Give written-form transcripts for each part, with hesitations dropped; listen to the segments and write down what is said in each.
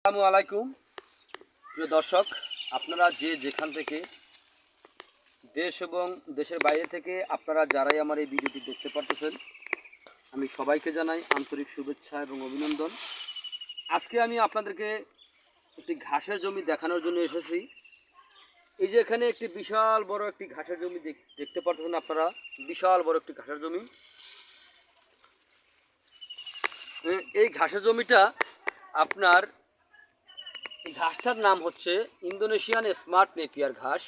আসসালামু আলাইকুম প্রিয় দর্শক, আপনারা যে যেখান থেকে দেশ এবং দেশের বাইরে থেকে আপনারা যারাই আমার এই ভিডিওটি দেখতে পারতেছেন, আমি সবাইকে জানাই আন্তরিক শুভেচ্ছা এবং অভিনন্দন। আজকে আমি আপনাদেরকে একটি ঘাসের জমি দেখানোর জন্য এসেছি। এই যে এখানে একটি বিশাল বড় একটি ঘাসের জমি দেখতে পারতেছেন আপনারা, বিশাল বড় একটি ঘাসের জমি। এই ঘাসের জমিটা আপনার, এই ঘাসটার নাম হচ্ছে ইন্দোনেশিয়ান স্মার্ট নেপিয়ার ঘাস।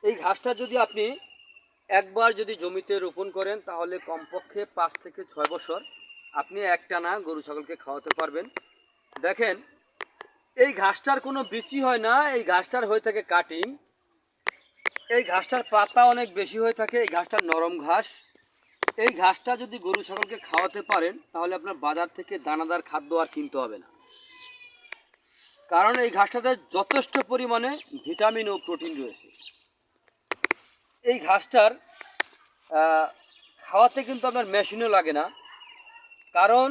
এই ঘাসটা যদি আপনি একবার যদি জমিতে রোপণ করেন তাহলে কমপক্ষে 5 থেকে 6 বছর আপনি একটানা গরু ছাগলকে খাওয়াতে পারবেন। দেখেন, এই ঘাসটার কোনো বিচি হয় না, এই ঘাসটার হয়ে থাকে কাটিং। এই ঘাসটার পাতা অনেক বেশি হয়ে থাকে, এই ঘাসটার নরম ঘাস। এই ঘাসটা যদি গরু ছাগলকে খাওয়াতে পারেন তাহলে আপনার বাজার থেকে দানাদার খাদ্য আর কিনতে হবে না, কারণ এই ঘাসটাতে যথেষ্ট পরিমাণে ভিটামিন ও প্রোটিন রয়েছে। এই ঘাসটার খাওয়াতে কিন্তু আপনার মেশিনও লাগে না, কারণ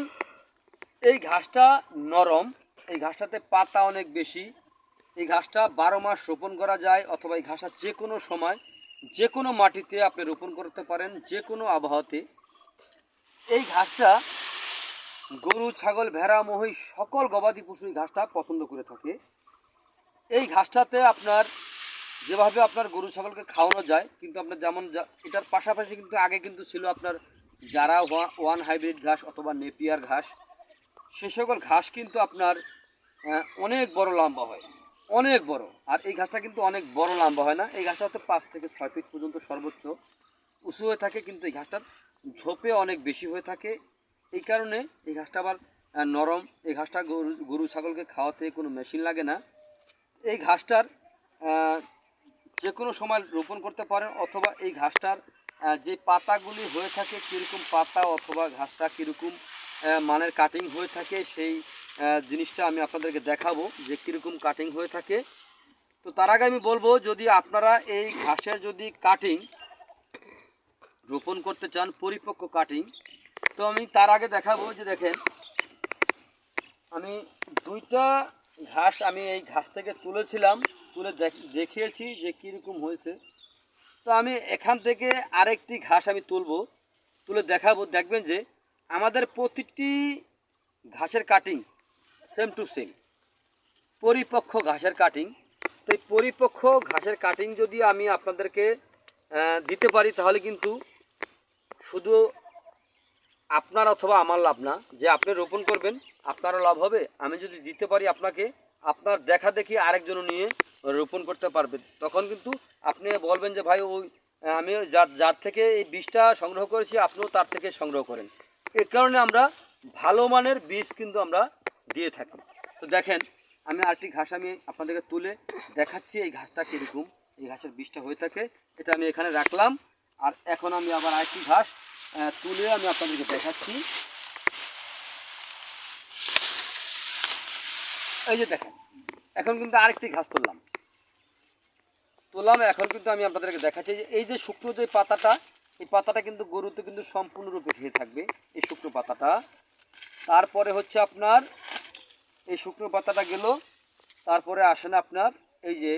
এই ঘাসটা নরম, এই ঘাসটাতে পাতা অনেক বেশি। এই ঘাসটা 12 মাস রোপণ করা যায়, অথবা এই ঘাসটা যে কোনো সময় যে কোনো মাটিতে আপনি রোপণ করতে পারেন, যে কোনো আবহাওয়াতে। এই ঘাসটা গরু ছাগল ভেড়া মহিষ সকল গবাদি পশু এই ঘাসটা পছন্দ করে থাকে। এই ঘাসটাতে আপনার যেভাবে আপনার গরু ছাগলকে খাওয়ানো যায়, কিন্তু আপনার যেমন এটার পাশাপাশি কিন্তু আগে কিন্তু ছিল আপনার যারা ওয়ান হাইব্রিড ঘাস অথবা নেপিয়ার ঘাস। সে সকল ঘাস কিন্তু আপনার অনেক বড় লম্বা হয়, অনেক বড়। আর এই ঘাসটা কিন্তু অনেক বড় লম্বা হয় না, এই ঘাসটা হয়তো 5 থেকে 6 ফিট পর্যন্ত সর্বোচ্চ উঁচু হয়ে থাকে, কিন্তু এই ঘাসটার ঝোপে অনেক বেশি হয়ে থাকে। এই কারণে এই ঘাসটা আবার নরম। এই ঘাসটা গরু ছাগলকে খাওয়াতে কোনো মেশিন লাগে না। এই ঘাসটার যে কোনো সময় রোপণ করতে পারেন, অথবা এই ঘাসটার যে পাতাগুলি হয়ে থাকে কীরকম পাতা, অথবা ঘাসটা কীরকম মানের কাটিং হয়ে থাকে, সেই জিনিসটা আমি আপনাদেরকে দেখাবো যে কীরকম কাটিং হয়ে থাকে। তো তার আগে আমি বলবো, যদি আপনারা এই ঘাসের যদি কাটিং রোপণ করতে চান, পরিপক্ক কাটিং, তো আমি তার আগে দেখাবো যে দেখেন, আমি 2টা ঘাস আমি এই ঘাস থেকে তুলেছিলাম, তুলে দেখিয়েছি যে কীরকম হয়েছে। তো আমি এখান থেকে আরেকটি ঘাস আমি তুলে দেখাবো। দেখবেন যে আমাদের প্রতিটি ঘাসের কাটিং সেম টু সেম, পরিপক্ক ঘাসের কাটিং। তো এই পরিপক্ক ঘাসের কাটিং যদি আমি আপনাদেরকে দিতে পারি তাহলে কিন্তু শুধু আপনার অথবা আমার লাভ না, যে আপনি রোপণ করবেন আপনারও লাভ হবে। আমি যদি দিতে পারি আপনাকে, আপনার দেখা দেখি আরেকজনও নিয়ে রোপণ করতে পারবে, তখন কিন্তু আপনি বলবেন যে ভাই ওই আমি যার থেকে এই বীজটা সংগ্রহ করেছি আপনিও তার থেকে সংগ্রহ করেন। এর কারণে আমরা ভালো মানের বীজ কিন্তু আমরা দিয়ে থাকি। তো দেখেন, আমি আরেকটি ঘাস আমি আপনাদেরকে তুলে দেখাচ্ছি এই ঘাসটা কীরকম, এই ঘাসের বীজটা হয়ে থাকে। এটা আমি এখানে রাখলাম, আর এখন আমি আবার আরেকটি ঘাস তুলে আমি আপনাদেরকে দেখাচ্ছি। এই যে দেখেন, এখন কিন্তু আরেকটি ঘাস তুললাম, এখন কিন্তু আমি আপনাদেরকে দেখাচ্ছি যে এই যে শুকনো যে পাতাটা, এই পাতাটা কিন্তু গরুতে কিন্তু সম্পূর্ণরূপে খেয়ে থাকবে, এই শুকনো পাতাটা। তারপরে হচ্ছে আপনার এই শুকনো পাতাটা গেল, তারপরে আসেন আপনার এই যে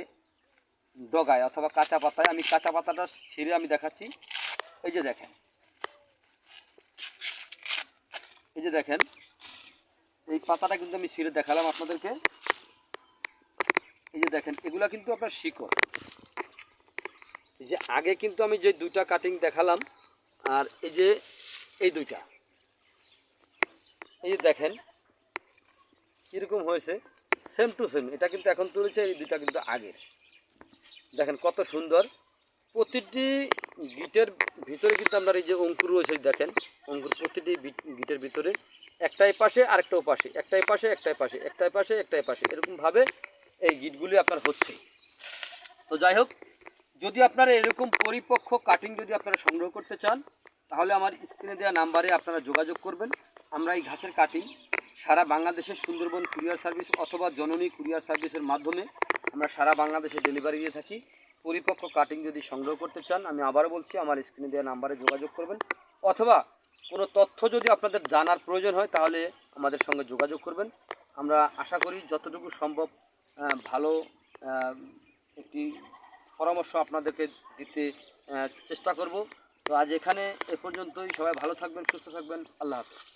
ডগায় অথবা কাঁচা পাতায়। আমি কাঁচা পাতাটা ছিঁড়ে আমি দেখাচ্ছি। এই যে দেখেন, এই যে দেখেন, এই পাতাটা কিন্তু আমি ছিঁড়ে দেখালাম আপনাদেরকে। এই যে দেখেন, এগুলা কিন্তু আপনার শিকড়। এই যে আগে কিন্তু আমি যে 2টা কাটিং দেখালাম, আর এই যে এই 2টা, এই যে দেখেন কীরকম হয়েছে, সেম টু সেম। এটা কিন্তু এখন তুলেছে, এই 2টা কিন্তু আগের। দেখেন কত সুন্দর, প্রতিটি গিটের ভিতরে কিন্তু আপনার এই যে অঙ্কুর রয়েছে, দেখেন অঙ্কুর প্রতিটি গিটের ভিতরে, একটাই পাশে আরেকটাও পাশে, একটাই পাশে একটাই পাশে, একটাই পাশে একটাই পাশে, এরকমভাবে এই গিটগুলি আপনার হচ্ছে। তো যাই হোক, যদি আপনারা এরকম পরিপক্ক কাটিং যদি আপনারা সংগ্রহ করতে চান তাহলে আমার স্ক্রিনে দেওয়া নাম্বারে আপনারা যোগাযোগ করবেন। আমরা এই ঘাসের কাটিং সারা বাংলাদেশের সুন্দরবন কুরিয়ার সার্ভিস অথবা জননী কুরিয়ার সার্ভিসের মাধ্যমে আমরা সারা বাংলাদেশে ডেলিভারি দিয়ে থাকি। পরিপক্ক কাটিং যদি সংগ্রহ করতে চান, আমি আবারও বলছি, আমার স্ক্রিনে দেওয়া নাম্বারে যোগাযোগ করবেন, অথবা কোনো তথ্য যদি আপনাদের জানার প্রয়োজন হয় তাহলে আমাদের সঙ্গে যোগাযোগ করবেন। আমরা আশা করি যতটুকু সম্ভব ভালো একটি পরামর্শ আপনাদেরকে দিতে চেষ্টা করব। তো আজ এখানে এ পর্যন্তই। সবাই ভালো থাকবেন, সুস্থ থাকবেন। আল্লাহ হাফেজ।